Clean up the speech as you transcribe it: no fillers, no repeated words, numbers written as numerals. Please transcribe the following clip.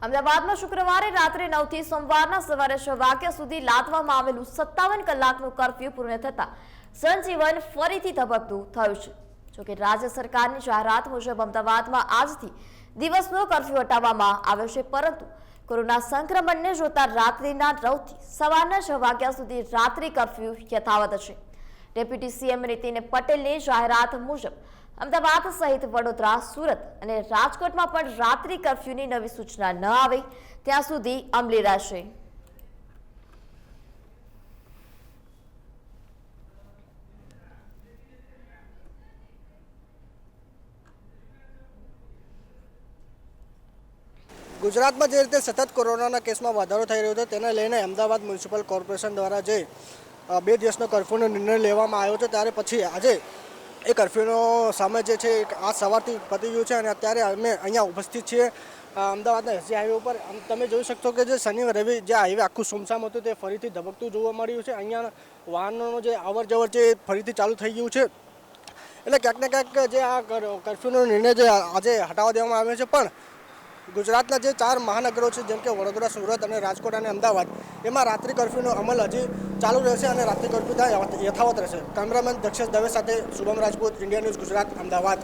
અમદાવાદમાં શુક્રવારે રાત્રે 9 થી સોમવારના સવારે 6 વાગ્યા સુધી લાદવામાં આવેલું 57 કલાકનું કર્ફ્યુ પૂર્ણ થતા જનજીવન ફરીથી ધબકતું થયું છે। જોકે રાજ્ય સરકારની જાહેરાત મુજબ અમદાવાદમાં આજથી દિવસનો કર્ફ્યુ હટાવવામાં આવ્યો છે, પરંતુ કોરોના સંક્રમણને જોતા રાત્રિના 9 થી સવારના 6 વાગ્યા સુધી રાત્રિ કર્ફ્યુ યથાવત છે। ડેપ્યુટી સીએમ નીતિન પટેલની જાહેરાત મુજબ અમદાવાદ સહિત વડોદરા, સુરત અને રાજકોટમાં પણ રાત્રિ કર્ફ્યુની નવી સૂચના ન આવે ત્યાં સુધી અમલી રહેશે। ગુજરાતમાં જે રીતે સતત કોરોનાના કેસમાં વધારો થઈ રહ્યો છે તેને લઈને અમદાવાદ મ્યુનિસિપલ કોર્પોરેશન દ્વારા જે 2 દિવસનો કર્ફ્યુનો નિર્ણય લેવામાં આવ્યો છે, ત્યારે પછી આજે એ કર્ફ્યુનો સમય જે છે આ સવારથી પતી ગયું છે અને અત્યારે અમે અહીંયા ઉપસ્થિત છીએ અમદાવાદના એસજી હાઈવે ઉપર। તમે જોઈ શકશો કે જે શનિ રવિ જે હાઈવે આખું સુમસામ હતું તે ફરીથી ધબકતું જોવા મળ્યું છે। અહીંયા વાહનોનો જે અવર જવર છે એ ફરીથી ચાલુ થઈ ગયું છે, એટલે ક્યાંક ને ક્યાંક જે આ કર્ફ્યુનો નિર્ણય જે આજે હટાવવા દેવામાં આવ્યો છે, પણ ગુજરાતના જે 4 મહાનગરો છે જેમ કે વડોદરા, સુરત અને રાજકોટ અને અમદાવાદ, એમાં રાત્રિ કર્ફ્યુનો અમલ હજી ચાલુ રહેશે અને રાત્રિ કર્ફ્યુ યથાવત રહેશે। કેમેરામેન દક્ષેશ દવે સાથે શુભમ રાજપૂત, ઇન્ડિયા ન્યૂઝ ગુજરાત, અમદાવાદ।